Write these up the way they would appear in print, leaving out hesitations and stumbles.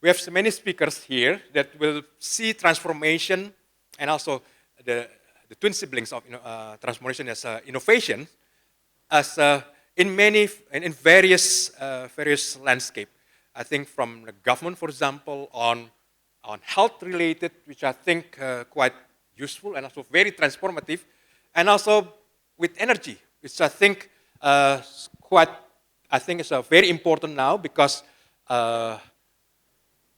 we have so many speakers here that will see transformation and also the twin siblings of transformation as innovation as in various landscape. I think from the government, for example, on health related, which I think quite useful and also very transformative, and also with energy, which I think is very important now because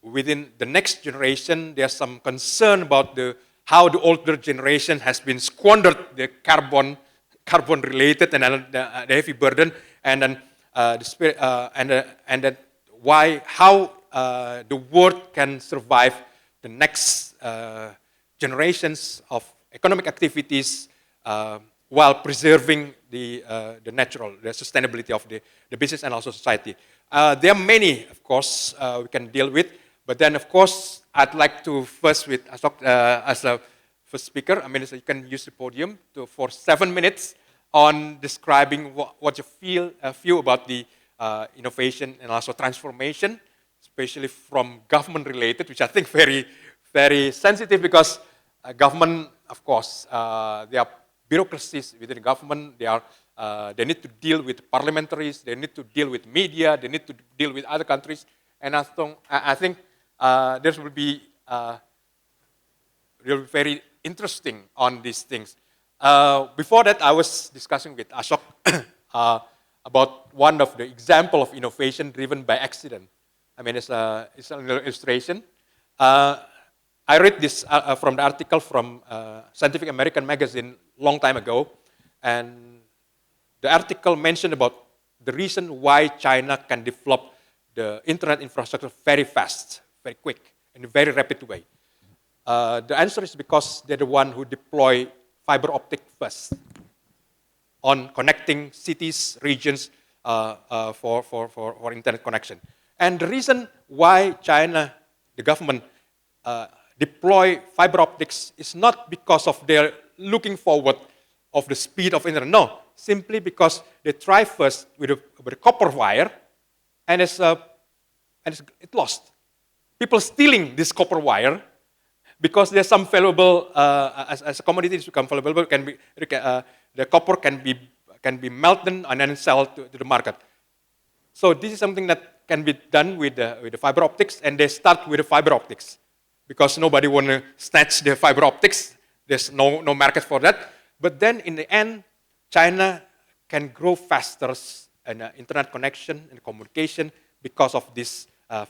within the next generation, there's some concern about how the older generation has been squandered the carbon related and the heavy burden, and then how the world can survive the next generations of economic activities while preserving the sustainability of the business and also society. There are many, of course, we can deal with, but then, of course, I'd like to first with Ashok as a first speaker. I mean, so you can use the podium for 7 minutes on describing what you feel about the innovation and also transformation, especially from government related, which I think very, very sensitive because government, of course, there are bureaucracies within the government. They need to deal with parliamentaries, they need to deal with media, they need to deal with other countries, and I think this will be very interesting on these things. Before that, I was discussing with Ashok about one of the example of innovation driven by accident. I mean, it's an illustration. I read this from the article from Scientific American magazine long time ago, and the article mentioned about the reason why China can develop the internet infrastructure very fast, very quick, in a very rapid way. The answer is because they're the one who deploy fiber optic first on connecting cities, regions for internet connection. And the reason why China, the government, deploy fiber optics is not because of their looking forward of the speed of internet. No, simply because they try first with a copper wire, and it lost. People stealing this copper wire because there's some valuable as a commodity it's become valuable. The copper can be melted and then sell to the market. So this is something that can be done with the fiber optics, and they start with the fiber optics because nobody want to snatch the fiber optics. There's no market for that. But then in the end, China can grow faster in internet connection and communication because of this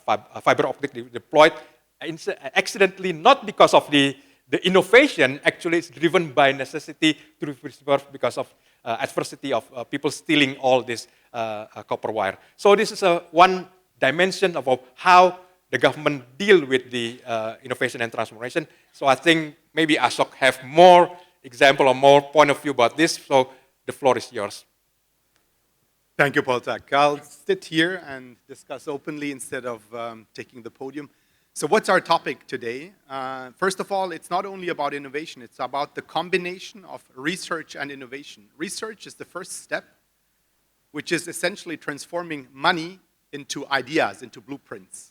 fiber optic deployed accidentally, not because of the innovation. Actually, it's driven by necessity to preserve because of adversity of people stealing all this copper wire. So this is one dimension of how the government deal with the innovation and transformation. So I think maybe Ashok have more example or more point of view about this. So the floor is yours. Thank you, Poltak. I'll sit here and discuss openly instead of taking the podium. So what's our topic today? First of all, it's not only about innovation, it's about the combination of research and innovation. Research is the first step, which is essentially transforming money into ideas, into blueprints.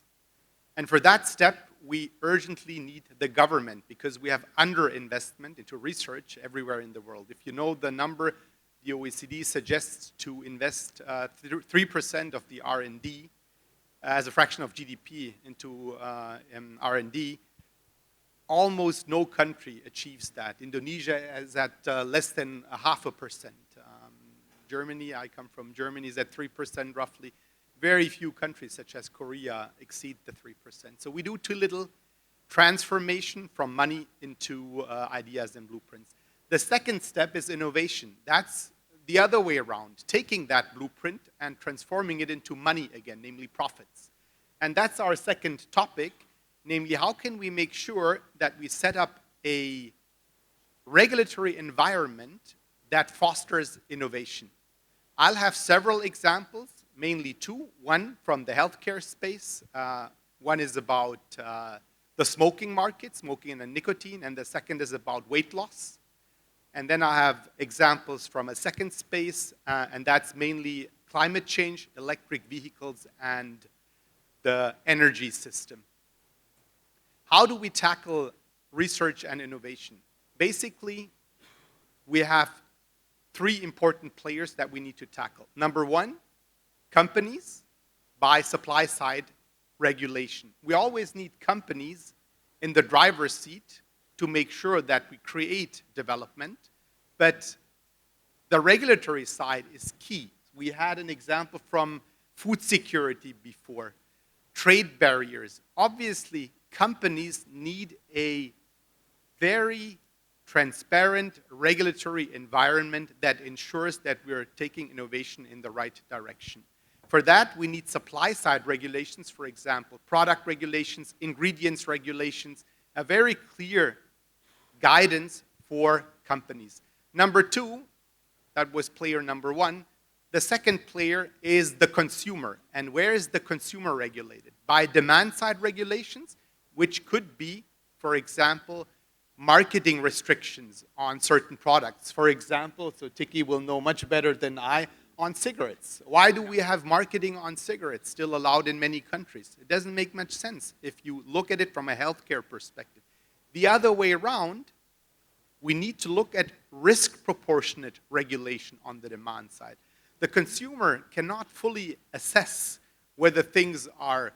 And for that step, we urgently need the government because we have underinvestment into research everywhere in the world. If you know the number, the OECD suggests to invest 3% of the R&D as a fraction of GDP into R&D. Almost no country achieves that. Indonesia is at less than 0.5%. Germany, I come from Germany, is at 3% roughly. Very few countries, such as Korea, exceed the 3%. So we do too little transformation from money into ideas and blueprints. The second step is innovation. That's the other way around, taking that blueprint and transforming it into money again, namely profits. And that's our second topic, namely how can we make sure that we set up a regulatory environment that fosters innovation. I'll have several examples, mainly two. One from the healthcare space. One is about the smoking market, smoking and nicotine, and the second is about weight loss. And then I have examples from a second space, and that's mainly climate change, electric vehicles, and the energy system. how do we tackle research and innovation? Basically, we have three important players that we need to tackle. Number one, companies by supply side regulation. We always need companies in the driver's seat to make sure that we create development, but the regulatory side is key. We had an example from food security before, trade barriers. Obviously, companies need a very transparent regulatory environment that ensures that we're taking innovation in the right direction. For that, we need supply-side regulations, for example, product regulations, ingredients regulations, a very clear guidance for companies. Number two, that was player number one. The second player is the consumer. And where is the consumer regulated? By demand-side regulations, which could be, for example, marketing restrictions on certain products. For example, so Tikki will know much better than I, on cigarettes. Why do we have marketing on cigarettes still allowed in many countries? It doesn't make much sense if you look at it from a healthcare perspective. The other way around, we need to look at risk proportionate regulation on the demand side. The consumer cannot fully assess whether things are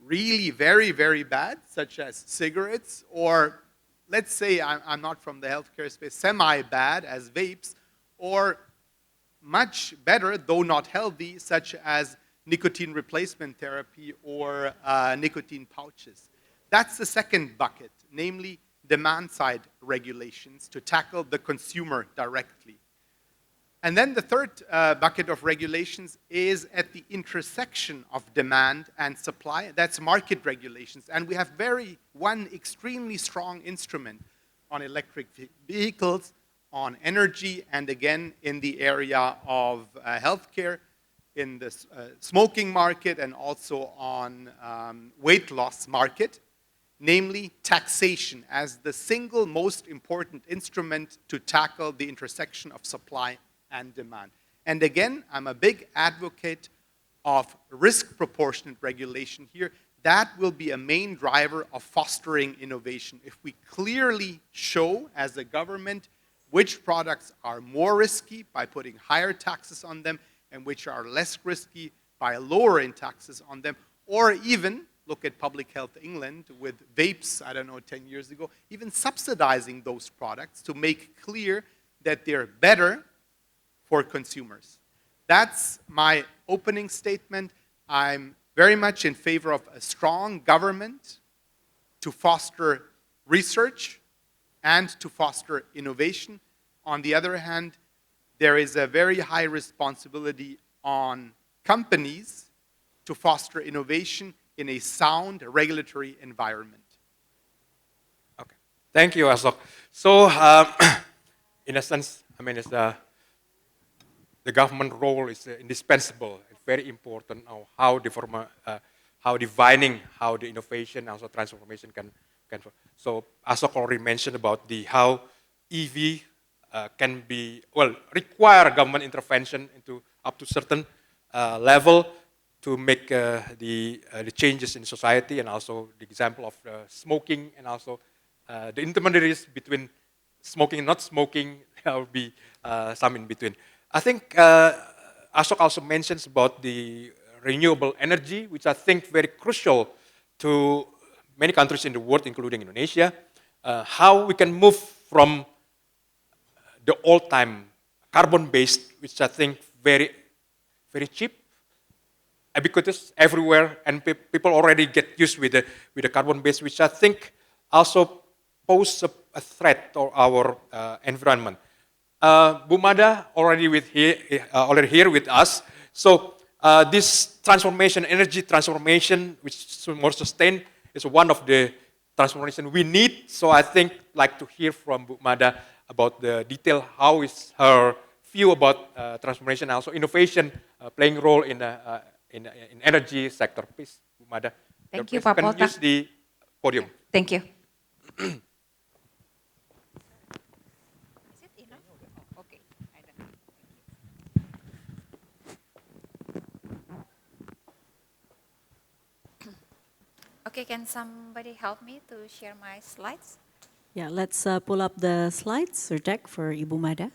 really very, very bad, such as cigarettes, or let's say I'm not from the healthcare space, semi-bad as vapes, or much better, though not healthy, such as nicotine replacement therapy or nicotine pouches. That's the second bucket, namely demand-side regulations to tackle the consumer directly. And then the third bucket of regulations is at the intersection of demand and supply. That's market regulations. And we have one extremely strong instrument on electric vehicles, on energy, and again in the area of healthcare, in the smoking market, and also on weight loss market, namely taxation as the single most important instrument to tackle the intersection of supply and demand. And again, I'm a big advocate of risk proportionate regulation here. That will be a main driver of fostering innovation. If we clearly show as a government which products are more risky by putting higher taxes on them and which are less risky by lowering taxes on them, or even look at Public Health England with vapes, 10 years ago, even subsidizing those products to make clear that they're better for consumers. That's my opening statement. I'm very much in favor of a strong government to foster research and to foster innovation. On the other hand, there is a very high responsibility on companies to foster innovation in a sound regulatory environment. Okay, thank you, Ashok. So, in a sense, it's the government role is indispensable, very important of how defining how the innovation, also transformation can. So Ashok already mentioned about how EV can be, require government intervention into up to certain level to make the changes in society, and also the example of smoking, and also the intermediaries between smoking and not smoking. There will be some in between. I think Ashok also mentions about the renewable energy, which I think very crucial to many countries in the world, including Indonesia. How we can move from the old-time carbon-based, which I think very, very cheap, ubiquitous everywhere, and people already get used with the carbon-based, which I think also pose a threat to our environment. Bu Mada already here with us. So this transformation, energy transformation, which is more sustained, is one of the transformation we need. So I think like to hear from Bu Mada about the detail. How is her view about transformation, also innovation playing role in energy sector? Please, Bu Mada. Thank you, Pak Poltak. Can use the podium. Thank you. Okay, can somebody help me to share my slides? Yeah, let's pull up the slides or deck for Ibu Mada.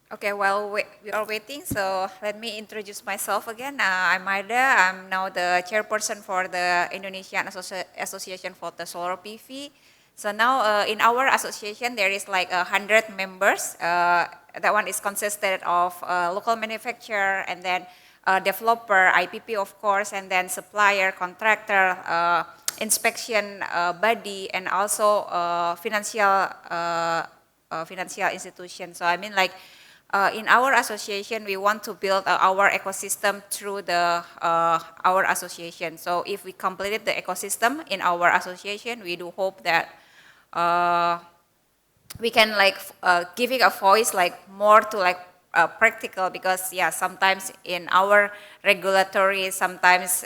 Okay, while we are waiting, so let me introduce myself again. I'm Mada. I'm now the chairperson for the Indonesian Association for the Solar PV. So now in our association, there is like 100 members. That one is consisted of local manufacturer and then developer, IPP of course, and then supplier, contractor, inspection body, and also financial institution. So I mean like in our association, we want to build our ecosystem through our association. So if we completed the ecosystem in our association, we do hope that we can like giving a voice like more to like practical, because yeah, sometimes in our regulatory, sometimes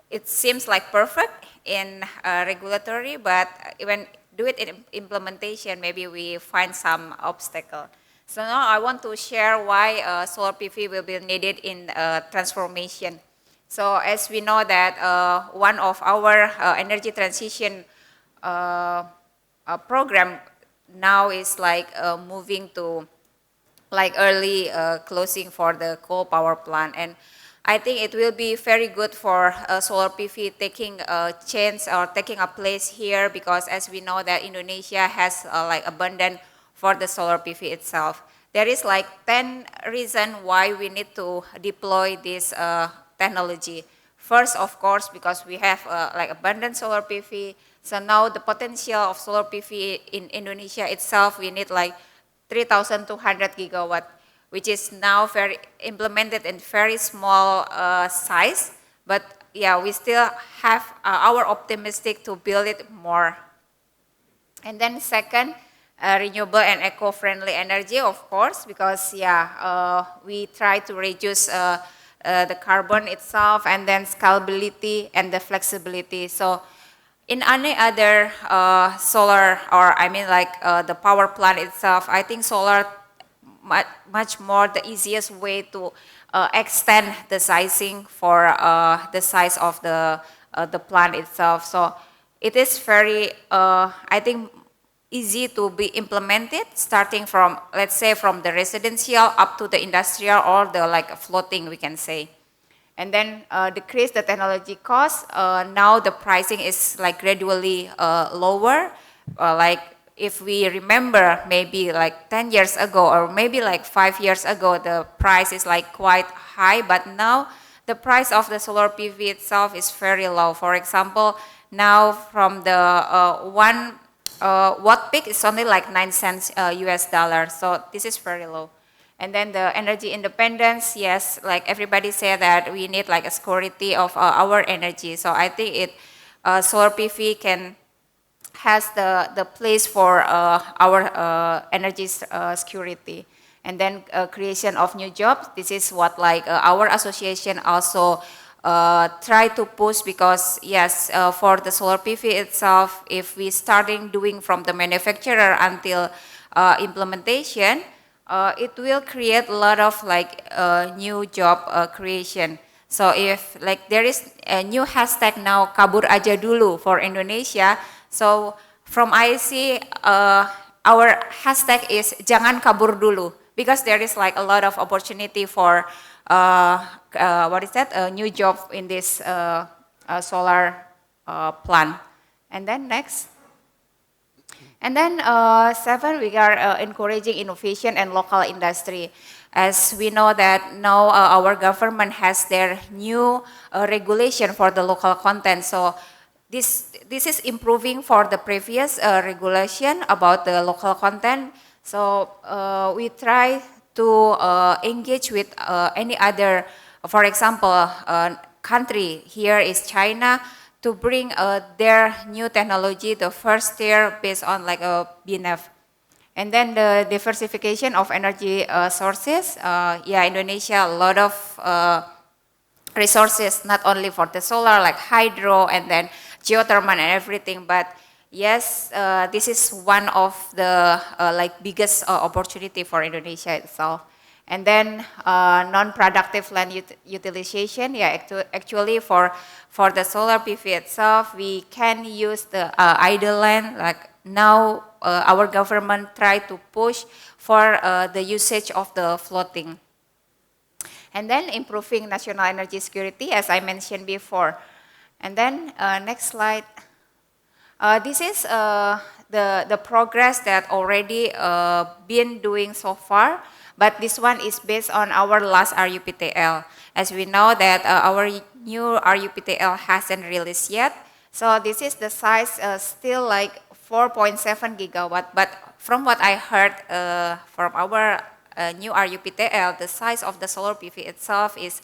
it seems like perfect in regulatory, but when do it in implementation, maybe we find some obstacle. So now I want to share why solar PV will be needed in transformation. So as we know that one of our energy transition program now is like moving to like early closing for the coal power plant, and I think it will be very good for solar PV taking a chance or taking a place here, because as we know that Indonesia has like abundant for the solar PV itself. There is like 10 reasons why we need to deploy this technology. First, of course, because we have like abundant solar PV. So now the potential of solar PV in Indonesia itself, we need like 3,200 gigawatt, which is now very implemented in very small size. But yeah, we still have our optimistic to build it more. And then second, renewable and eco-friendly energy, of course, because yeah, we try to reduce the carbon itself, and then scalability and the flexibility. So in any other solar, or I mean like the power plant itself, I think solar much more the easiest way to extend the sizing for the size of the plant itself. So it is very, I think, easy to be implemented, starting from, let's say, from the residential up to the industrial or the like floating, we can say. And then decrease the technology cost. Now the pricing is like gradually lower. Like if we remember maybe like 10 years ago or maybe like 5 years ago, the price is like quite high, but now the price of the solar PV itself is very low. For example, now from the one watt peak is only like 9 cents US dollar. So this is very low. And then the energy independence, yes, like everybody said that we need like a security of our energy. So I think it solar PV has the place for our energy security. And then creation of new jobs. This is what like our association also try to push, because yes, for the solar PV itself, if we starting doing from the manufacturer until implementation, it will create a lot of like new job creation. So if like there is a new hashtag now, kabur aja dulu for Indonesia. So from AESI, our hashtag is jangan kabur dulu, because there is like a lot of opportunity for what is that? A new job in this solar plant. And then next. And then 7, we are encouraging innovation and local industry. As we know that now our government has their new regulation for the local content. So this is improving for the previous regulation about the local content. So we try to engage with any other, for example, country. Here is China, to bring their new technology, the first tier based on like a BNF. And then the diversification of energy sources. Yeah, Indonesia, a lot of resources, not only for the solar, like hydro and then geothermal and everything, but yes, this is one of the like biggest opportunity for Indonesia itself. And then non-productive land utilization. Yeah, actually for the solar PV itself, we can use the idle land. Like now, our government try to push for the usage of the floating. And then improving national energy security, as I mentioned before. And then next slide. This is the progress that already been doing so far, but this one is based on our last RUPTL. As we know that our new RUPTL hasn't released yet, so this is the size still like 4.7 gigawatt, but from what I heard from our new RUPTL, the size of the solar PV itself is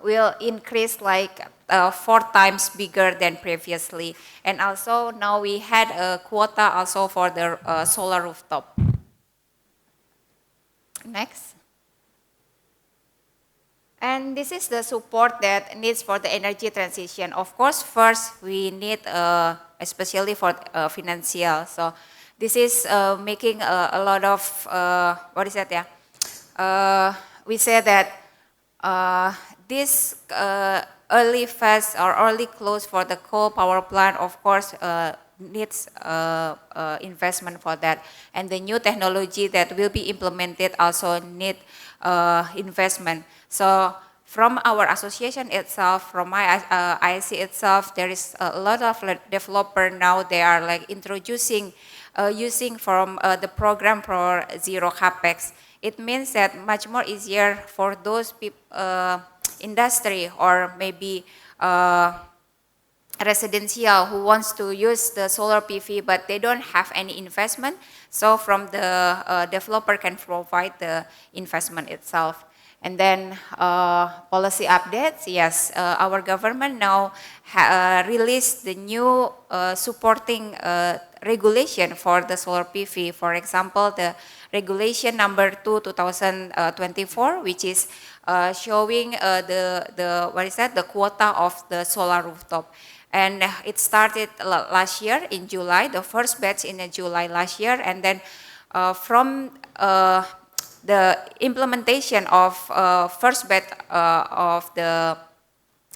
will increase like 4 times bigger than previously. And also now we had a quota also for the solar rooftop. Next. And this is the support that needs for the energy transition. Of course, first we need, especially for financial. So this is making a lot of, what is that? Yeah, we say that this early phase or early close for the coal power plant, of course, needs investment for that. And the new technology that will be implemented also need investment. So from our association itself, from my AESI itself, there is a lot of developer now, they are like introducing, using from the program for zero capex. It means that much more easier for those industry or maybe residential who wants to use the solar PV but they don't have any investment. So from the developer can provide the investment itself. And then policy updates, yes, our government now released the new supporting regulation for the solar PV. For example, the regulation number 2/2024, which is showing the quota of the solar rooftop. And it started last year in July, the first batch in July last year, and then from the implementation of first batch of the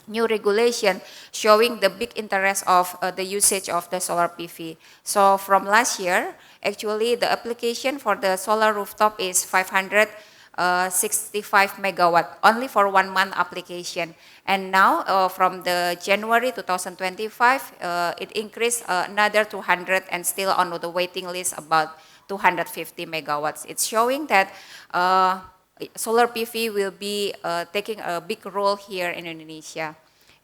new regulation showing the big interest of the usage of the solar PV. So from last year, actually the application for the solar rooftop is 565 megawatt, only for 1 month application. And now from the January 2025, it increased another 200 and still on the waiting list about 250 megawatts. It's showing that solar PV will be taking a big role here in Indonesia.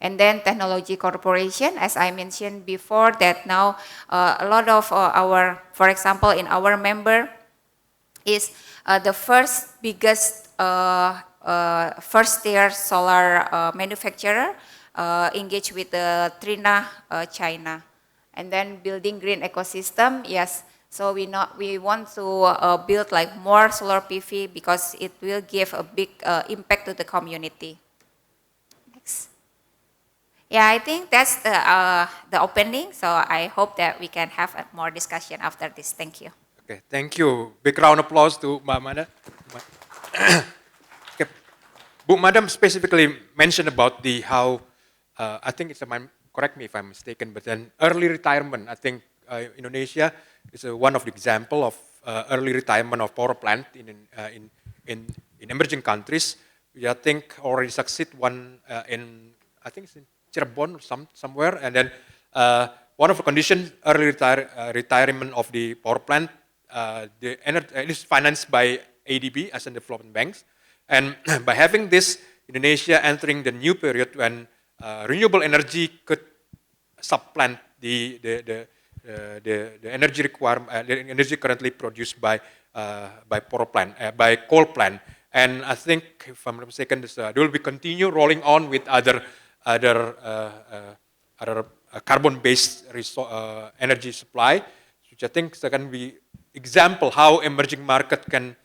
And then technology corporation, as I mentioned before, that now a lot of our, for example, in our member is the first biggest first tier solar manufacturer engaged with the Trina China. And then building green ecosystem, yes. So we want to build like more solar PV because it will give a big impact to the community. Next. Yeah, I think that's the opening. So I hope that we can have more discussion after this. Thank you. Okay, thank you. Big round of applause to Mbak Mada. Okay. Bu Madam specifically mentioned about the how, I think it's correct me if I'm mistaken, but then early retirement. I think Indonesia is one of the example of early retirement of power plant in emerging countries. We I think already succeed one in, I think it's in Cirebon or somewhere, and then one of the conditions early retirement of the power plant, it is financed by ADB as in development banks, and by having this, Indonesia entering the new period when renewable energy could supplant the energy requirement, the energy currently produced by power plant, by coal plant, and I think if I'm not mistaken, they will be continue rolling on with other carbon-based energy supply, which I think can be example how emerging market can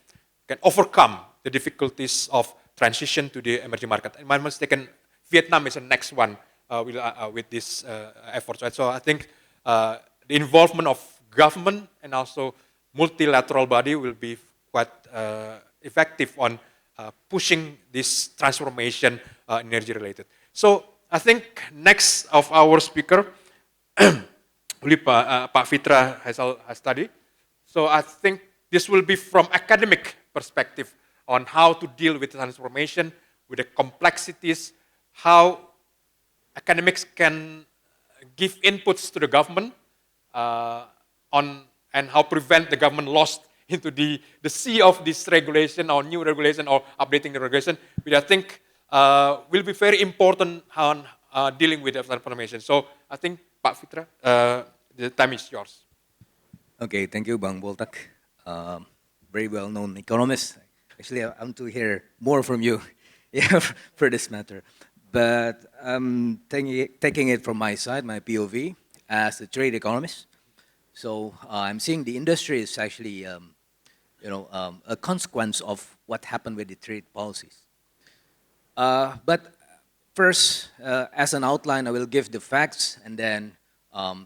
overcome the difficulties of transition to the emerging market. If I'm not mistaken, Vietnam is the next one with this effort. Right? So I think the involvement of government and also multilateral body will be quite effective on pushing this transformation energy related. So I think next of our speaker, Pak Fithra Hastiadi. So I think this will be from academic perspective on how to deal with transformation, with the complexities, how academics can give inputs to the government and how prevent the government lost into the sea of this regulation or new regulation or updating the regulation, which I think will be very important on dealing with the transformation. So I think Pak Fithra, the time is yours. Okay, thank you, Bang Poltak. Very well-known economist. Actually, I want to hear more from you yeah, for this matter. But taking it from my side, my POV, as a trade economist. So I'm seeing the industry is actually, a consequence of what happened with the trade policies. But first, as an outline, I will give the facts, and then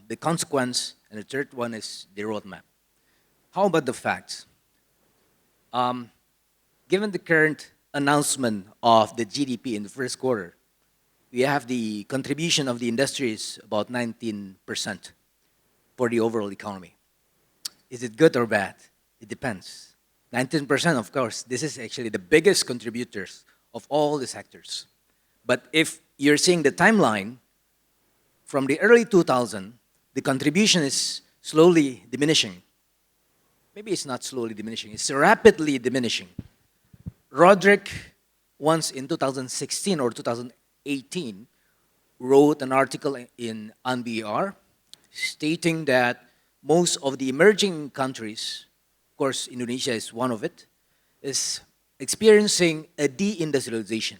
the consequence, and the third one is the roadmap. How about the facts? Given the current announcement of the GDP in the first quarter, we have the contribution of the industry is about 19% for the overall economy. Is it good or bad? It depends. 19%, of course, this is actually the biggest contributors of all the sectors. But if you're seeing the timeline, from the early 2000, the contribution is slowly diminishing. Maybe it's not slowly diminishing, it's rapidly diminishing. Roderick, once in 2016 or 2018, wrote an article on BR stating that most of the emerging countries, of course Indonesia is one of it, is experiencing a deindustrialization.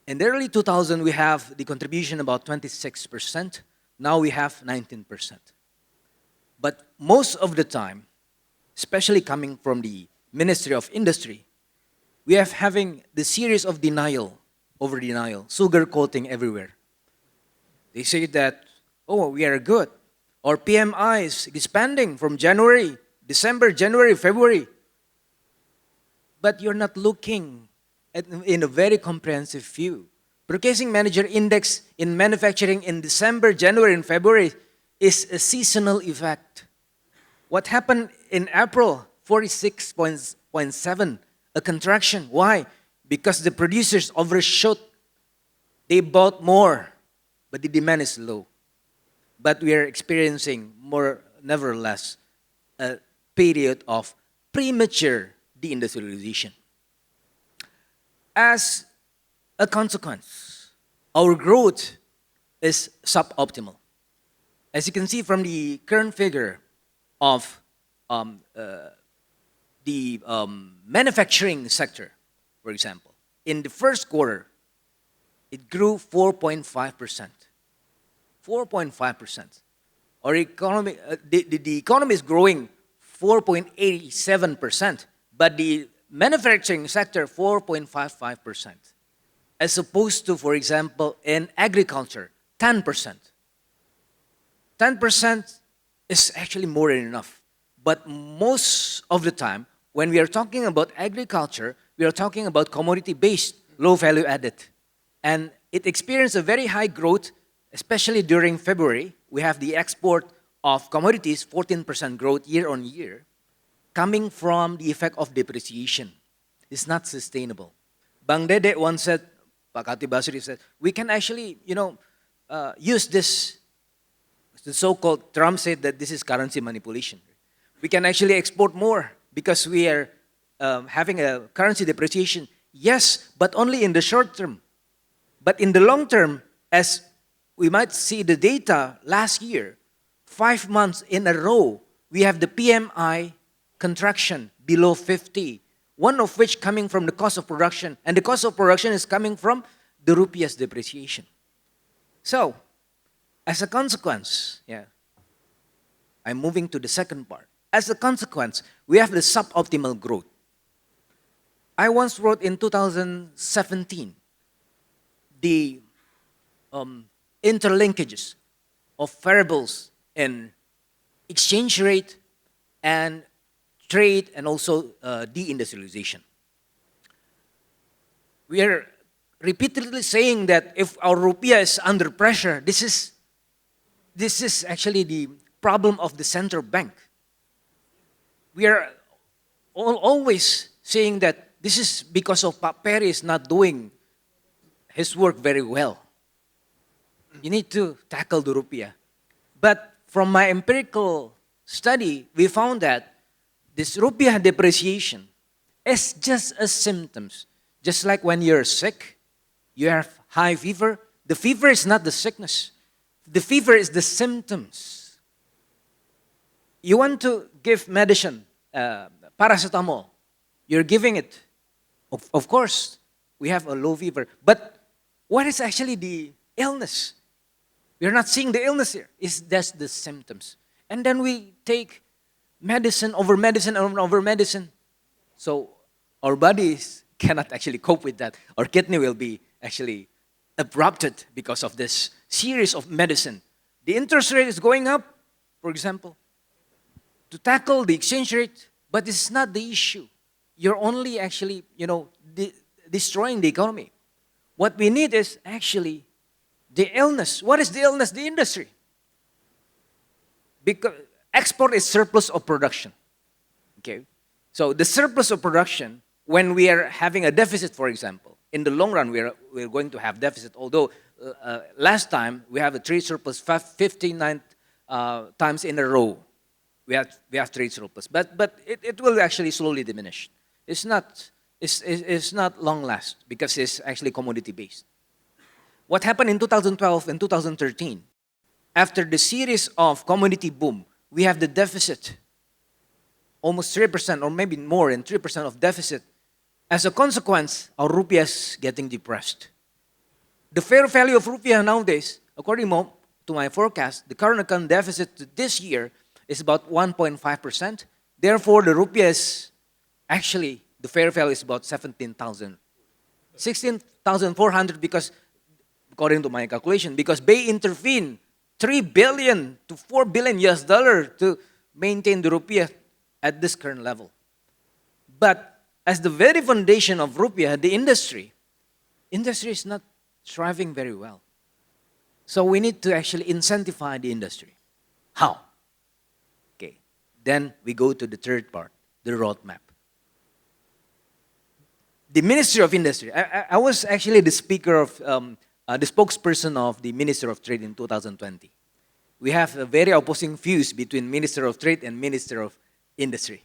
In the early 2000s, we have the contribution about 26%. Now we have 19%. But most of the time, especially coming from the Ministry of Industry, we have having the series of denial over denial, sugarcoating everywhere. They say that, oh, we are good. Our PMI is expanding from January, December, January, February. But you're not looking in a very comprehensive view. Purchasing Manager Index in manufacturing in December, January, and February is a seasonal effect. What happened in April, 46.7, a contraction. Why? Because the producers overshot. They bought more, but the demand is low. But we are experiencing more, nevertheless, a period of premature deindustrialization. As a consequence, our growth is suboptimal. As you can see from the current figure of the manufacturing sector, for example, in the first quarter, it grew 4.5%. 4.5%. Our economy, the economy is growing 4.87%, but the manufacturing sector 4.55%, as opposed to, for example, in agriculture, 10%. 10% is actually more than enough. But most of the time, when we are talking about agriculture, we are talking about commodity-based, low value added. And it experienced a very high growth, especially during February. We have the export of commodities, 14% growth year on year, coming from the effect of depreciation. It's not sustainable. Bang Dede once said, Pak Khatib Basri said, we can actually, use this, the so-called, Trump said that this is currency manipulation. We can actually export more because we are having a currency depreciation. Yes, but only in the short term. But in the long term, as we might see the data last year, 5 months in a row, we have the PMI contraction below 50, one of which coming from the cost of production. And the cost of production is coming from the rupiah's depreciation. So, as a consequence, I'm moving to the second part. As a consequence, we have the suboptimal growth. I once wrote in 2017 the interlinkages of variables in exchange rate and trade, and also deindustrialization. We are repeatedly saying that if our rupiah is under pressure, this is actually the problem of the central bank. We are always saying that this is because of Pak Peri is not doing his work very well. You need to tackle the rupiah. But from my empirical study, we found that this rupiah depreciation is just a symptoms. Just like when you're sick, you have high fever. The fever is not the sickness. The fever is the symptoms. You want to give medicine, paracetamol. You're giving it. Of course, we have a low fever. But what is actually the illness? We're not seeing the illness here. It's just the symptoms. And then we take medicine over medicine over medicine. So our bodies cannot actually cope with that. Our kidney will be actually abrupted because of this series of medicine. The interest rate is going up, for example, to tackle the exchange rate, but it's not the issue. You're only actually, destroying the economy. What we need is actually the illness. What is the illness? The industry. Because export is surplus of production. Okay? So the surplus of production, when we are having a deficit, for example, in the long run we're going to have deficit. Although last time we have a trade surplus 59 times in a row. We have trade surplus, but it will actually slowly diminish. It's not long last because it's actually commodity based. What happened in 2012 and 2013? After the series of commodity boom, we have the deficit, almost 3% or maybe more than 3% of deficit. As a consequence, our rupiah is getting depressed. The fair value of rupiah nowadays, according to my forecast, the current account deficit this year is about 1.5%. Therefore, the rupiah is actually, the fair value is about 17,000. 16,400 because, according to my calculation, because they intervene $3 billion to $4 billion US to maintain the rupiah at this current level. But as the very foundation of rupiah, the industry is not thriving very well. So we need to actually incentivize the industry. How? Okay, then we go to the third part, the roadmap. The Ministry of Industry. I was actually the speaker of, the spokesperson of the Minister of Trade in 2020. We have a very opposing views between Minister of Trade and Minister of Industry.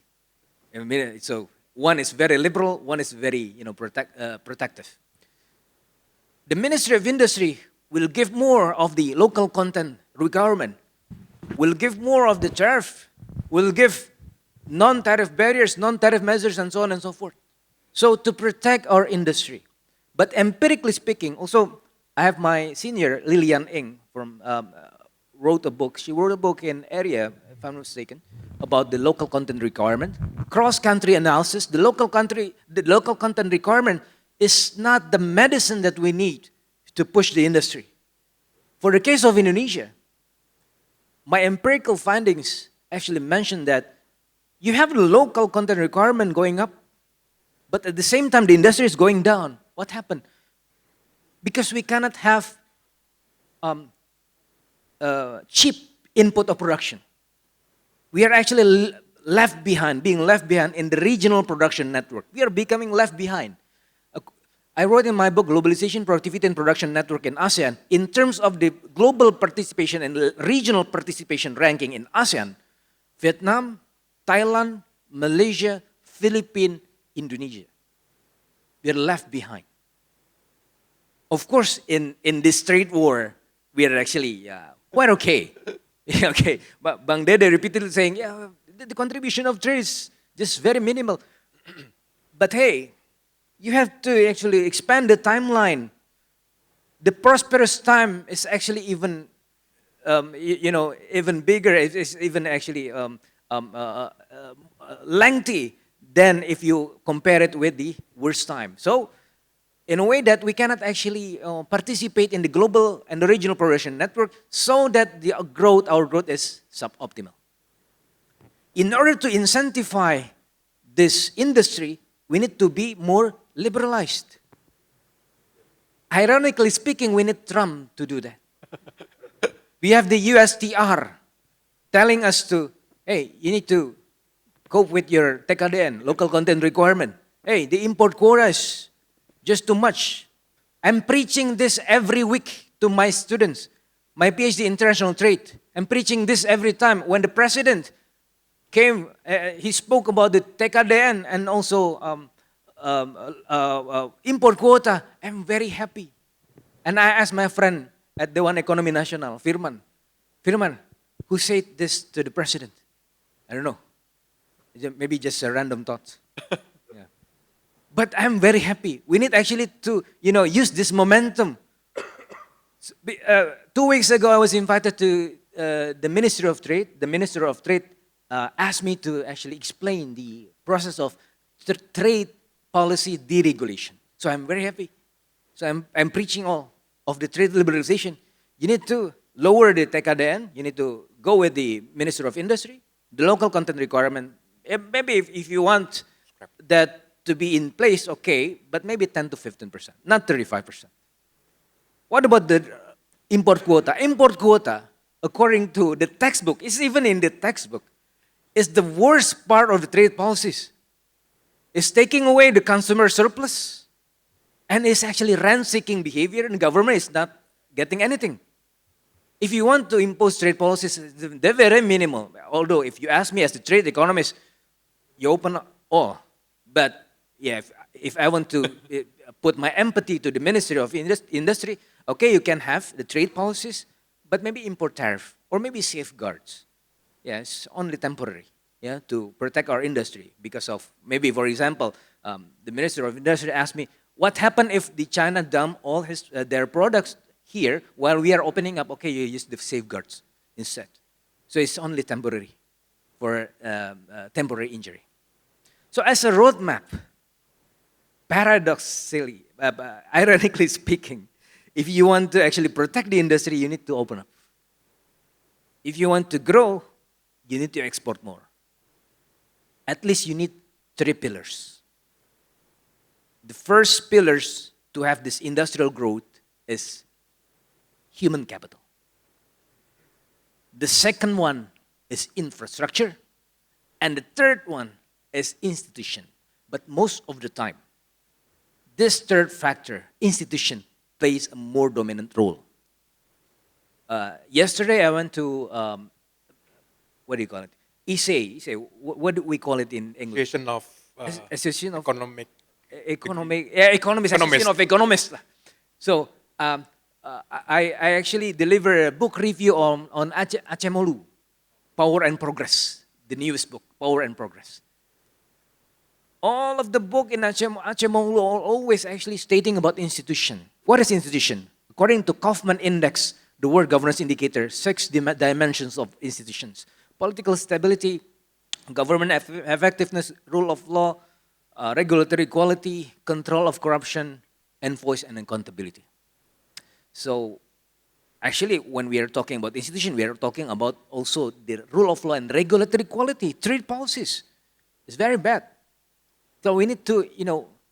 So one is very liberal, one is very protective. The Ministry of Industry will give more of the local content requirement, will give more of the tariff, will give non-tariff barriers, non-tariff measures, and so on and so forth. So to protect our industry. But empirically speaking, also I have my senior, Lilian Ng, wrote a book. She wrote a book in area, if I'm not mistaken, about the local content requirement. Cross-country analysis, the local content requirement is not the medicine that we need to push the industry. For the case of Indonesia, my empirical findings actually mention that you have the local content requirement going up, but at the same time the industry is going down. What happened? Because we cannot have cheap input of production. We are actually being left behind in the regional production network. We are becoming left behind. I wrote in my book, Globalization, Productivity, and Production Network in ASEAN, in terms of the global participation and regional participation ranking in ASEAN, Vietnam, Thailand, Malaysia, Philippines, Indonesia. We are left behind. Of course, in this trade war, we are actually quite okay. Okay, but Bang Dede repeatedly saying, yeah, the contribution of trade is just very minimal. But hey, you have to actually expand the timeline. The prosperous time is actually even, even bigger. It's even actually lengthy than if you compare it with the worst time. So, in a way that we cannot actually participate in the global and the regional progression network, so that our growth is suboptimal. In order to incentivize this industry, we need to be more liberalized. Ironically speaking, we need Trump to do that. We have the USTR telling us to, hey, you need to cope with your TKDN, local content requirement. Hey, the import quota is just too much. I'm preaching this every week to my students. My PhD in international trade. I'm preaching this every time. When the president came, he spoke about the TKDN and also import quota. I'm very happy. And I asked my friend at the One Economy National, Firman, who said this to the president? I don't know. Maybe just a random thought. Yeah. But I'm very happy. We need actually to, use this momentum. 2 weeks ago, I was invited to the Ministry of Trade. The Minister of Trade asked me to actually explain the process of trade policy deregulation. So I'm very happy. So I'm preaching all of the trade liberalization. You need to lower the TKDN. You need to go with the Minister of Industry, the local content requirement. Maybe if you want that to be in place, okay, but maybe 10 to 15%, not 35%. What about the import quota? Import quota, according to the textbook, is even in the textbook, is the worst part of the trade policies. It's taking away the consumer surplus, and it's actually rent-seeking behavior, and the government is not getting anything. If you want to impose trade policies, they're very minimal. Although, if you ask me as a trade economist, you open all. But yeah, if I want to put my empathy to the Ministry of Industry, okay, you can have the trade policies, but maybe import tariff or maybe safeguards. Yeah, it's only temporary. Yeah, to protect our industry because of maybe, for example, the Minister of Industry asked me, what happened if the China dump all their products here while we are opening up? Okay, you use the safeguards instead. So it's only temporary for temporary injury. So as a roadmap, paradoxically, ironically speaking, if you want to actually protect the industry, you need to open up. If you want to grow, you need to export more. At least you need 3 pillars. The first pillars to have this industrial growth is human capital. The second one is infrastructure. And the third one is institution. But most of the time, this third factor, institution, plays a more dominant role. Yesterday I went to, what do you call it? AESI. What do we call it in English? Association of Economists. Association of Economists. So I actually delivered a book review on Acemolu, Power and Progress, the newest book, Power and Progress. All of the book in Acemolu are always actually stating about institution. What is institution? According to Kaufman Index, the World Governance Indicator, 6 dimensions of institutions: political stability, government effectiveness, rule of law, regulatory quality, control of corruption, and voice and accountability. So, actually, when we are talking about institution, we are talking about also the rule of law and regulatory quality, trade policies. It's very bad. So we need to,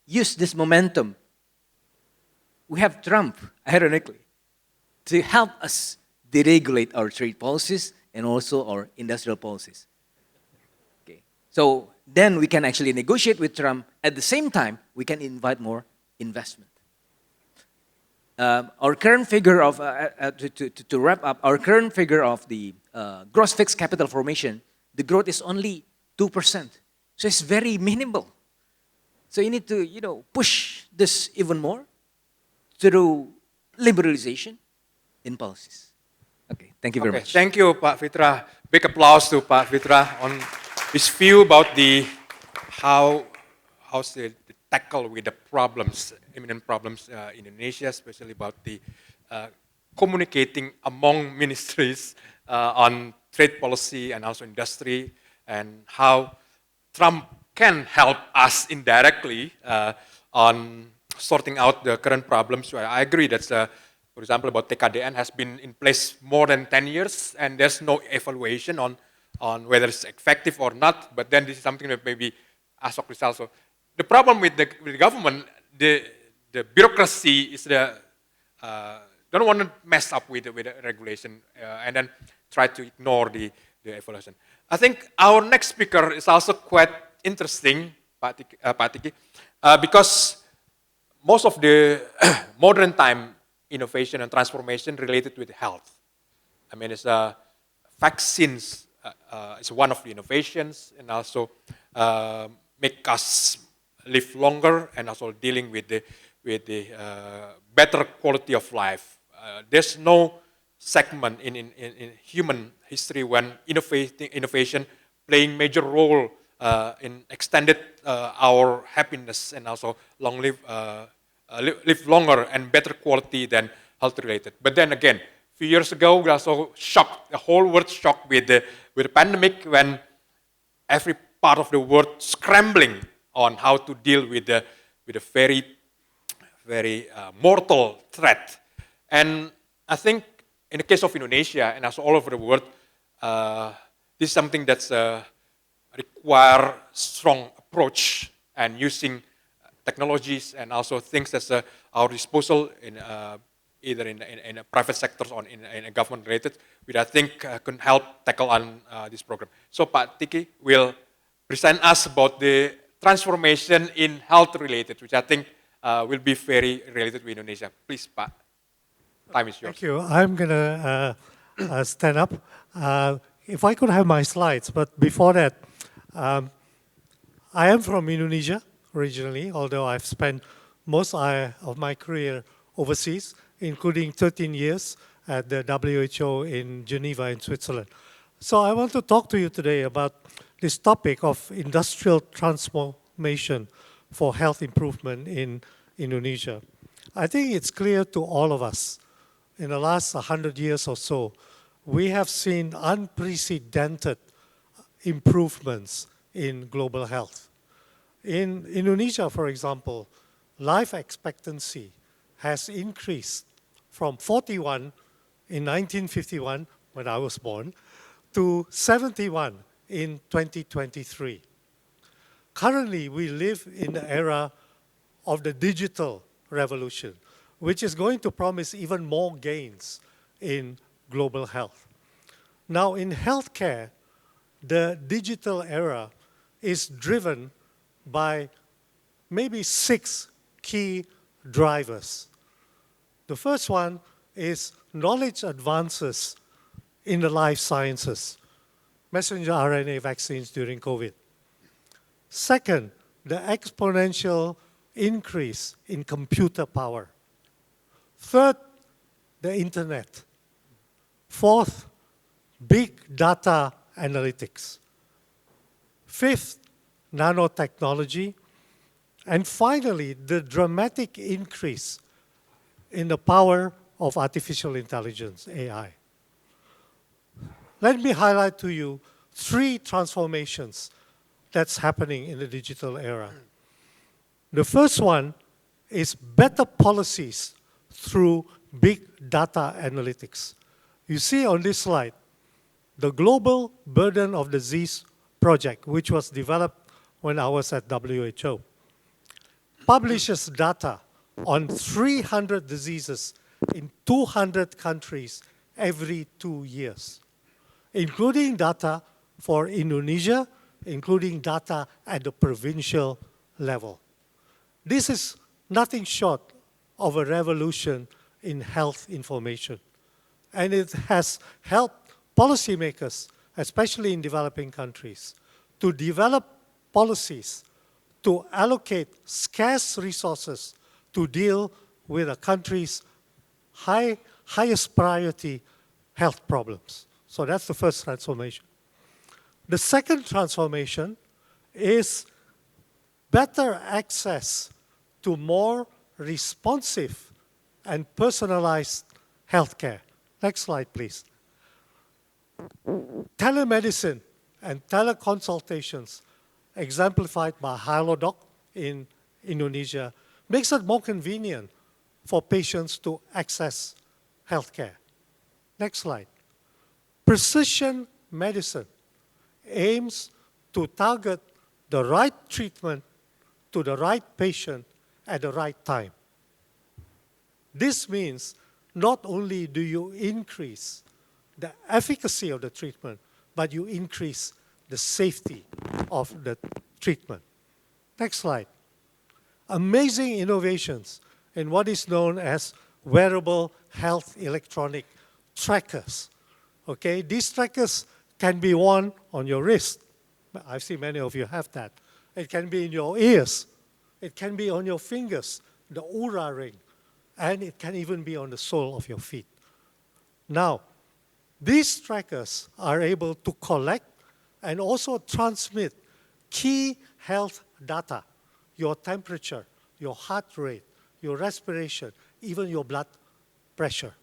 use this momentum. We have Trump, ironically, to help us deregulate our trade policies and also our industrial policies. Okay. So then we can actually negotiate with Trump. At the same time, we can invite more investment. Our current figure of, to wrap up, our current figure of the gross fixed capital formation, the growth is only 2%. So it's very minimal. So you need to, push this even more through liberalization in policies. Okay, thank you very much. Thank you, Pak Fithra. Big applause to Pak Fithra on his view about how to tackle with the problems, imminent problems in Indonesia, especially about the communicating among ministries on trade policy and also industry, and how Trump can help us indirectly on sorting out the current problems. So I agree that, for example, about TKDN has been in place more than 10 years, and there's no evaluation on whether it's effective or not. But then this is something that maybe Ashok is also. The problem with the government, the bureaucracy is don't want to mess up with the regulation and then try to ignore the evaluation. I think our next speaker is also quite interesting, Pak Tikki, because most of the modern time innovation and transformation related with health. I mean, it's vaccines is one of the innovations, and also make us live longer, and also dealing with the better quality of life. There's no segment in human history when innovation playing major role in extended our happiness and also live longer and better quality than health related. But then again, a few years ago, we also shocked, the whole world shocked with the pandemic, when every part of the world scrambling on how to deal with a very mortal threat. And I think in the case of Indonesia and also all over the world, this is something that's require strong approach and using technologies and also things that's our disposal in either in a private sectors or in a government related, which I think can help tackle on this program. So Pak Tikki will present us about the transformation in health related, which I think will be very related with Indonesia. Please, Pak, time is yours. Thank you. I'm going to stand up. If I could have my slides, but before that, I am from Indonesia originally, although I've spent most of my career overseas, including 13 years at the WHO in Geneva in Switzerland. So I want to talk to you today about this topic of industrial transformation for health improvement in Indonesia. I think it's clear to all of us, in the last 100 years or so, we have seen unprecedented improvements in global health. In Indonesia, for example, life expectancy has increased from 41 in 1951, when I was born, to 71 in 2023. Currently, we live in the era of the digital revolution, which is going to promise even more gains in global health. Now, in healthcare, the digital era is driven by maybe 6 key drivers. The first one is knowledge advances in the life sciences, messenger RNA vaccines during COVID. Second, the exponential increase in computer power. Third, the internet. Fourth, big data analytics. Fifth, nanotechnology. And finally, the dramatic increase in the power of artificial intelligence, AI. Let me highlight to you 3 transformations that's happening in the digital era. The first one is better policies through big data analytics. You see on this slide, the Global Burden of Disease Project, which was developed when I was at WHO, publishes data on 300 diseases in 200 countries every 2 years, including data for Indonesia, including data at the provincial level. This is nothing short of a revolution in health information. And it has helped policymakers, especially in developing countries, to develop policies to allocate scarce resources to deal with a country's highest priority health problems. So that's the first transformation. The second transformation is better access to more responsive and personalized healthcare. Next slide, please. Telemedicine and teleconsultations, exemplified by Halodoc in Indonesia, makes it more convenient for patients to access healthcare. Next slide. Precision medicine aims to target the right treatment to the right patient at the right time. This means not only do you increase the efficacy of the treatment, but you increase the safety of the treatment. Next slide. Amazing innovations in what is known as wearable health electronic trackers. Okay, these trackers can be worn on your wrist. I've seen many of you have that. It can be in your ears. It can be on your fingers, the Oura ring, and it can even be on the sole of your feet. Now, these trackers are able to collect and also transmit key health data, your temperature, your heart rate, your respiration, even your blood pressure.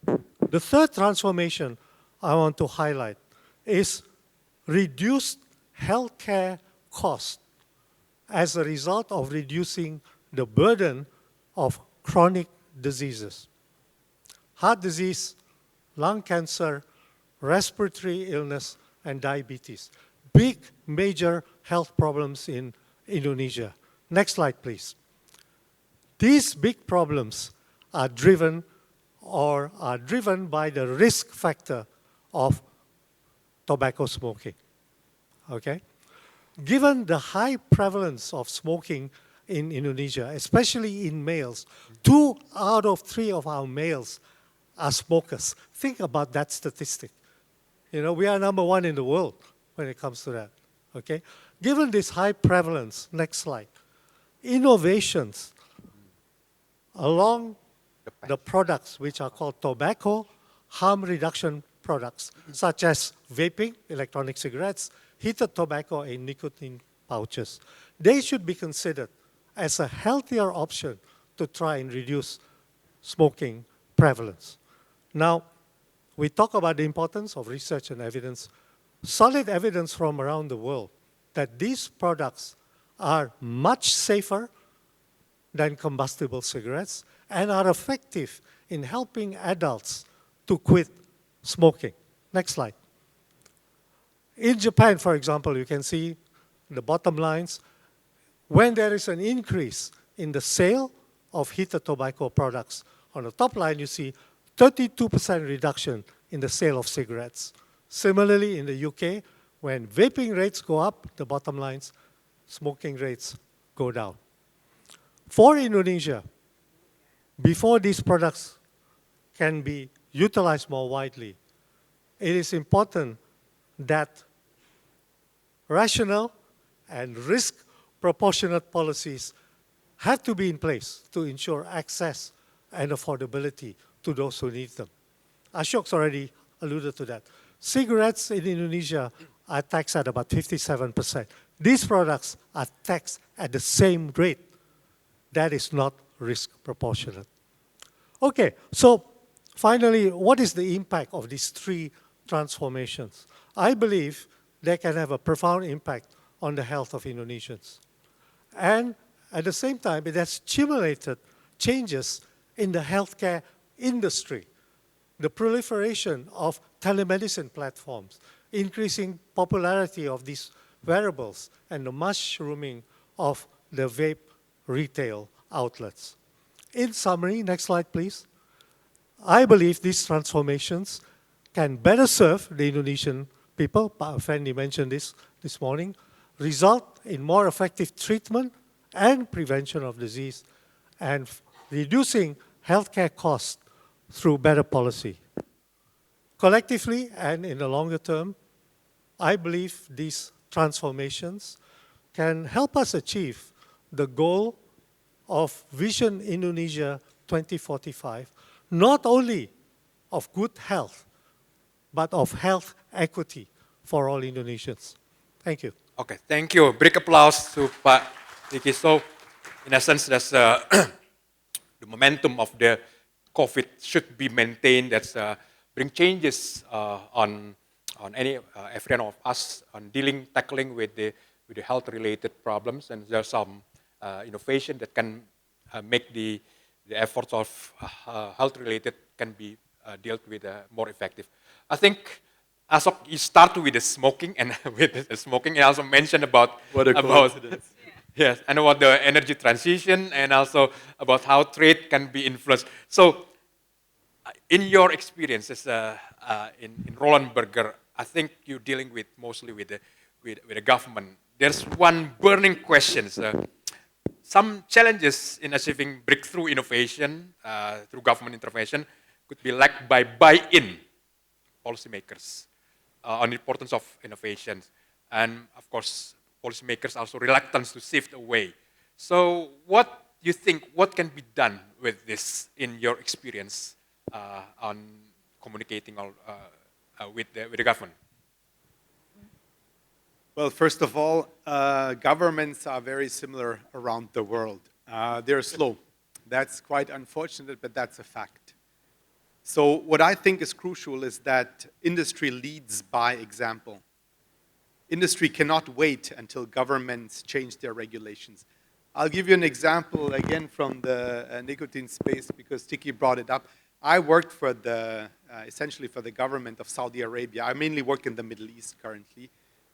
The third transformation I want to highlight is reduced healthcare costs as a result of reducing the burden of chronic diseases. Heart disease, lung cancer, respiratory illness, and diabetes. Big, major health problems in Indonesia. Next slide, please. These big problems are driven by the risk factor of tobacco smoking. Okay? Given the high prevalence of smoking in Indonesia, especially in males, 2 out of 3 of our males are smokers. Think about that statistic. You know, we are number 1 in the world when it comes to that. Okay? Given this high prevalence, next slide, innovations along the products which are called tobacco harm reduction products, such as vaping, electronic cigarettes, heated tobacco, and nicotine pouches. They should be considered as a healthier option to try and reduce smoking prevalence. Now, we talk about the importance of research and evidence. Solid evidence from around the world that these products are much safer than combustible cigarettes and are effective in helping adults to quit smoking. Next slide. In Japan, for example, you can see the bottom lines. When there is an increase in the sale of heated tobacco products, on the top line you see 32% reduction in the sale of cigarettes. Similarly, in the UK, when vaping rates go up, the bottom lines, smoking rates go down. For Indonesia, before these products can be utilized more widely, it is important that rational and risk-proportionate policies have to be in place to ensure access and affordability to those who need them. Ashok's already alluded to that. Cigarettes in Indonesia are taxed at about 57%. These products are taxed at the same rate. That is not risk proportionate. Okay, so finally, what is the impact of these 3 transformations? I believe they can have a profound impact on the health of Indonesians. And at the same time, it has stimulated changes in the healthcare industry. The proliferation of telemedicine platforms, increasing popularity of these wearables, and the mushrooming of the vape retail outlets. In summary, next slide, please. I believe these transformations can better serve the Indonesian people, Fendi mentioned this morning, result in more effective treatment and prevention of disease, and reducing healthcare costs through better policy. Collectively and in the longer term, I believe these transformations can help us achieve the goal of Vision Indonesia 2045, not only of good health, but of health equity for all Indonesians. Thank you. Okay, thank you. Big applause to Pak Tikki. So, in essence, that's the momentum of the COVID should be maintained. That's bring changes on every one of us on tackling with the health-related problems, and there's some innovation that can make the efforts of health-related can be dealt with more effective. I think Ashok, you start with the smoking and with the smoking, and also mentioned about What a coincidence. yes, and about the energy transition, and also about how trade can be influenced. So, in your experiences in Roland Berger, I think you're dealing with mostly with the government. There's one burning question. Some challenges in achieving breakthrough innovation through government intervention could be lacked by buy-in policymakers on the importance of innovations. And of course, policymakers also reluctant to shift away. So what do you think, what can be done with this in your experience on communicating with the government? Well, first of all, governments are very similar around the world. They're slow. That's quite unfortunate, but that's a fact. So what I think is crucial is that industry leads by example. Industry cannot wait until governments change their regulations. I'll give you an example again from the nicotine space because Tikki brought it up. I worked for essentially for the government of Saudi Arabia. I mainly work in the Middle East currently.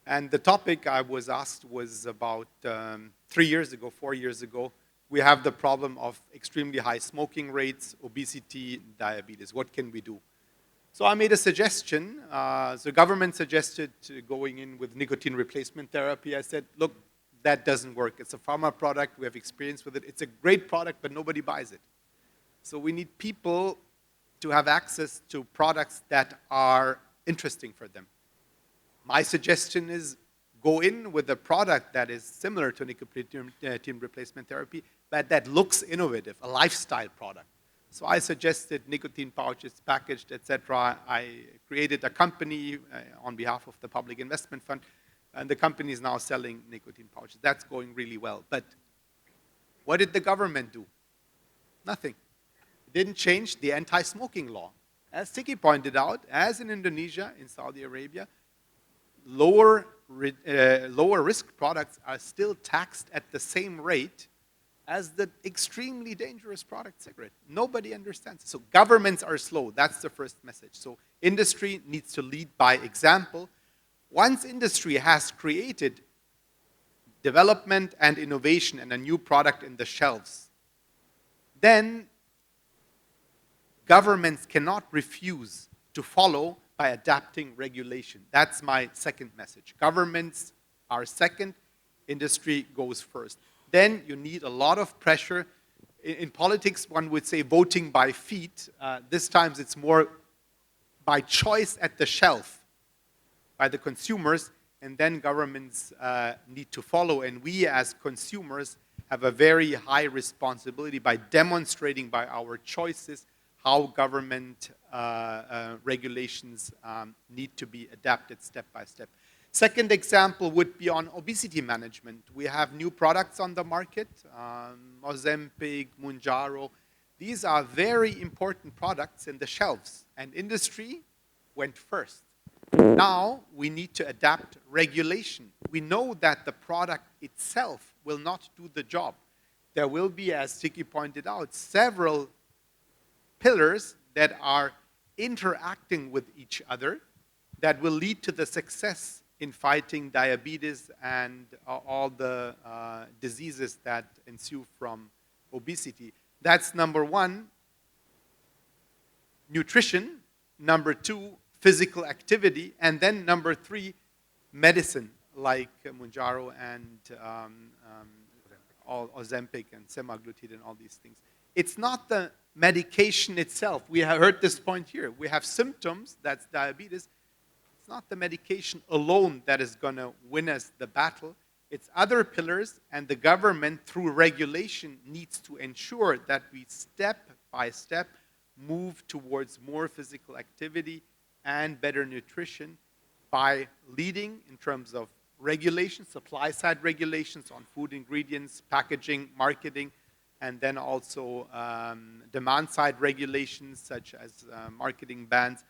And the topic I was asked was about 4 years ago, we have the problem of extremely high smoking rates, obesity, diabetes. What can we do? So I made a suggestion. The government suggested going in with nicotine replacement therapy. I said, look, that doesn't work. It's a pharma product. We have experience with it. It's a great product, but nobody buys it. So we need people to have access to products that are interesting for them. My suggestion is go in with a product that is similar to nicotine replacement therapy, but that looks innovative, a lifestyle product. So I suggested nicotine pouches, packaged, etc. I created a company on behalf of the Public Investment Fund, and the company is now selling nicotine pouches. That's going really well. But what did the government do? Nothing. It didn't change the anti-smoking law. As Tikki pointed out, as in Indonesia, in Saudi Arabia, lower risk products are still taxed at the same rate as the extremely dangerous product cigarette. Nobody understands. So governments are slow. That's the first message. So industry needs to lead by example. Once industry has created development and innovation and a new product in the shelves, then governments cannot refuse to follow by adapting regulation. That's my second message. Governments are second, industry goes first. Then you need a lot of pressure. In politics, one would say voting by feet. This time it's more by choice at the shelf by the consumers, and then governments need to follow. And we as consumers have a very high responsibility by demonstrating by our choices how government regulations need to be adapted step by step. Second example would be on obesity management. We have new products on the market, Ozempic, Mounjaro. These are very important products in the shelves, and industry went first. Now we need to adapt regulation. We know that the product itself will not do the job. There will be, as Tikki pointed out, several pillars that are interacting with each other that will lead to the success in fighting diabetes and all the diseases that ensue from obesity. That's number one, nutrition. Number two, physical activity. And then number three, medicine, like Mounjaro and Ozempic and semaglutide and all these things. It's not the medication itself. We have heard this point here. We have symptoms, that's diabetes. It's not the medication alone that is going to win us the battle. It's other pillars, and the government, through regulation, needs to ensure that we step by step move towards more physical activity and better nutrition by leading in terms of regulation, supply-side regulations on food ingredients, packaging, marketing, and then also demand-side regulations such as marketing bans,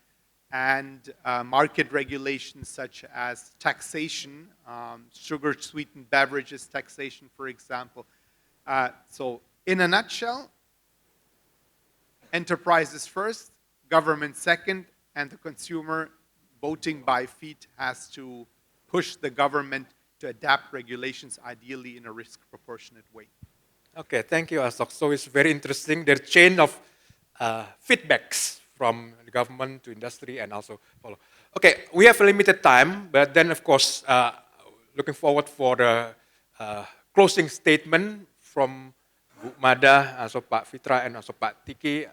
and market regulations such as taxation, sugar-sweetened beverages taxation, for example. So in a nutshell, enterprises first, government second, and the consumer voting by feet has to push the government to adapt regulations, ideally in a risk-proportionate way. Okay, thank you, Ashok. So it's very interesting. There's chain of feedbacks from the government to industry and also follow. Okay, we have a limited time, but then of course, looking forward for the closing statement from Bu Mada, also Pak Fithra, and also Pak Tikki.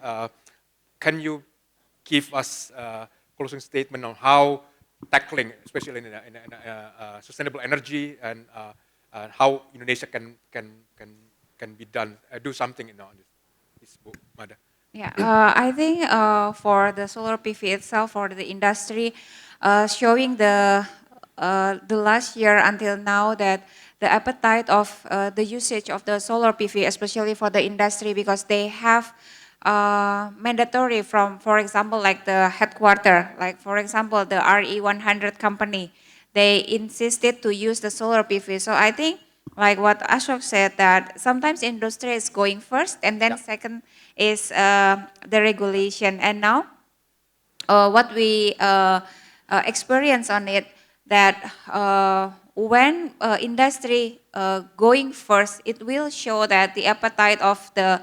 Can you give us a closing statement on how tackling, especially in sustainable energy, and how Indonesia can be done, do something on this, Bu Mada? Yeah, I think for the solar PV itself, for the industry, showing the last year until now that the appetite of the usage of the solar PV, especially for the industry, because they have mandatory from, for example, like the headquarter, like for example, the RE100 company, they insisted to use the solar PV. So I think, like what Ashok said, that sometimes industry is going first, and then second is the regulation. And now, what we experience on it, that when industry going first, it will show that the appetite of the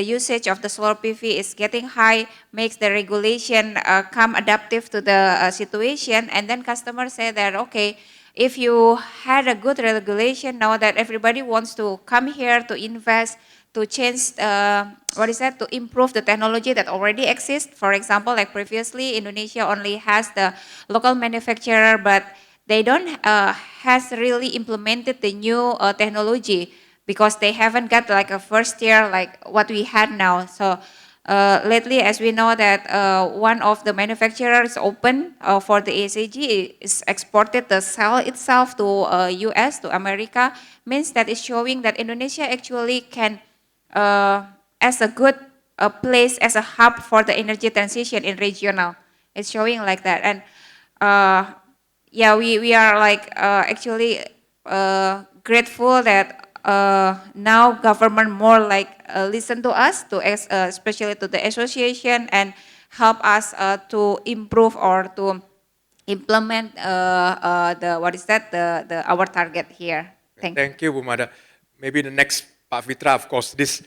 usage of the solar PV is getting high, makes the regulation come adaptive to the situation, and then customers say that, okay, if you had a good regulation, now that everybody wants to come here to invest, to change, to improve the technology that already exists. For example, like previously, Indonesia only has the local manufacturer, but they don't has really implemented the new technology because they haven't got like a first tier like what we had now. So lately, as we know that one of the manufacturers open for the AESI is exported the cell itself to US, to America, means that it's showing that Indonesia actually can, as a good place, as a hub for the energy transition in regional. It's showing like that. And yeah, we are like actually grateful that now government more like listen to us, to especially to the association, and help us to improve or to implement our target here. Thank you, Bu Mada. Maybe the next Pak Fithra, of course, this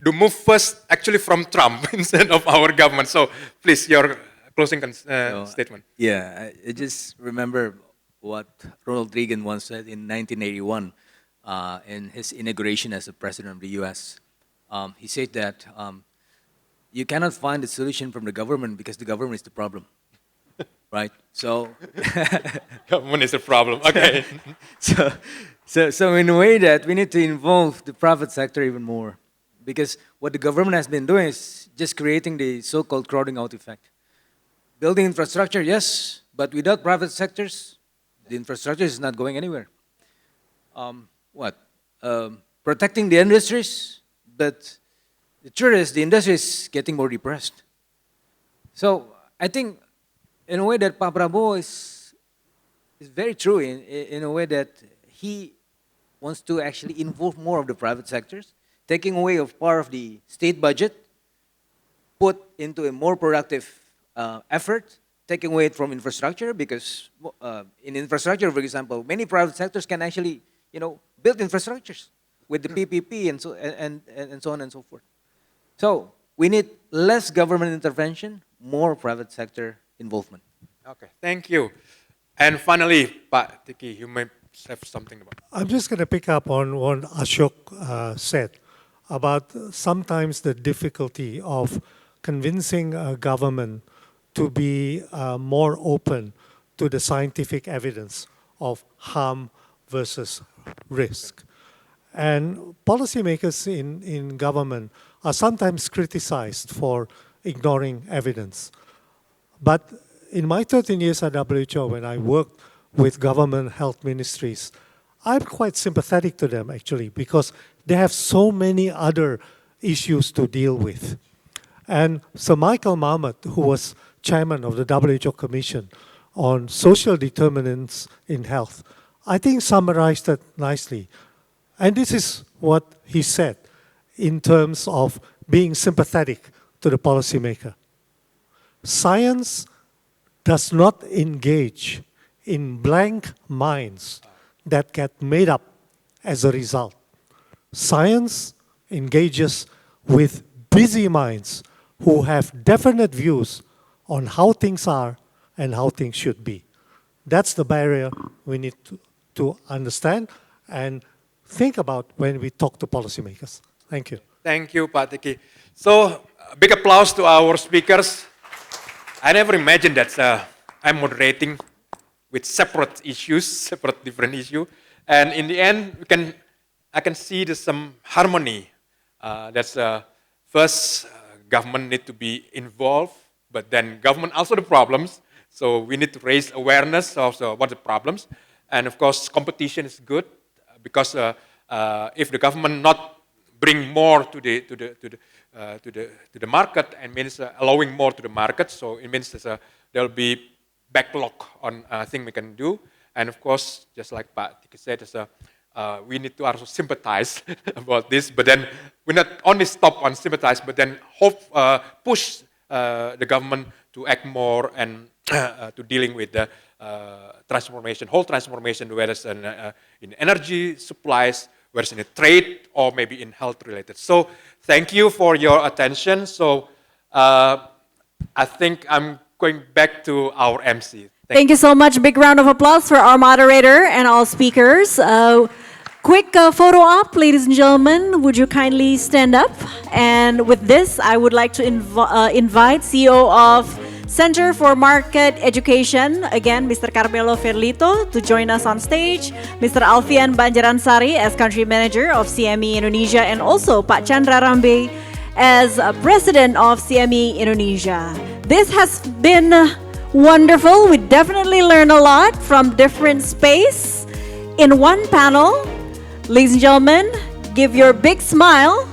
to move first actually from Trump instead of our government. So please, your closing statement. Yeah, I just remember what Ronald Reagan once said in 1981 in his inauguration as the president of the US. He said that you cannot find a solution from the government because the government is the problem, right? So Government is a problem. Okay. so in a way that we need to involve the private sector even more, because what the government has been doing is just creating the so-called crowding out effect. Building infrastructure, yes, but without private sectors, the infrastructure is not going anywhere. Protecting the industries, but the truth is the industry is getting more depressed. So I think in a way that Pak Prabowo is very true in a way that he wants to actually involve more of the private sectors, taking away of part of the state budget, put into a more productive effort, taking away it from infrastructure, because in infrastructure, for example, many private sectors can actually, build infrastructures with the PPP and so on and so forth. So we need less government intervention, more private sector involvement. Okay, thank you. And finally, Pak Tikki, you may have something about. I'm just going to pick up on what Ashok said about sometimes the difficulty of convincing a government to be more open to the scientific evidence of harm versus risk. And policymakers in government are sometimes criticized for ignoring evidence. But in my 13 years at WHO, when I worked with government health ministries, I'm quite sympathetic to them actually, because they have so many other issues to deal with. And Sir Michael Marmot, who was chairman of the WHO Commission on social determinants in health, I think summarized it nicely. And this is what he said in terms of being sympathetic to the policymaker. Science does not engage in blank minds that get made up as a result. Science engages with busy minds who have definite views on how things are and how things should be. That's the barrier we need to understand and think about when we talk to policymakers. Thank you. Thank you, Pak Tikki. So, big applause to our speakers. I never imagined that I'm moderating with separate issues, separate different issues. And in the end, I can see there's some harmony. That's first, government need to be involved, but then government also the problems. So we need to raise awareness of what the problems. And of course, competition is good because if the government not bring more to the market, and means allowing more to the market, so it means there'll be backlog on things we can do. And of course, just like Pak Tikki said, we need to also sympathize about this, but then we not only stop on sympathize, but then push the government to act more and to dealing with the transformation, whole transformation, whether it's in energy supplies, whether it's in trade, or maybe in health related. So thank you for your attention. So I think I'm going back to our MC. Thank you so much. Big round of applause for our moderator and all speakers. Quick photo op, ladies and gentlemen. Would you kindly stand up? And with this, I would like to invite CEO of Center for Market Education, again, Mr. Carmelo Ferlito, to join us on stage. Mr. Alfian Banjaransari as Country Manager of CME Indonesia, and also Pak Chandra Rambe as President of CME Indonesia. This has been wonderful. We definitely learned a lot from different space in one panel. Ladies and gentlemen, give your big smile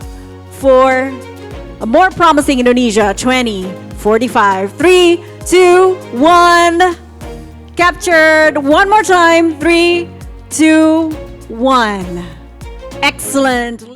for a more promising Indonesia 2045. 3, 2, 1. Captured. One more time. 3, 2, 1. Excellent.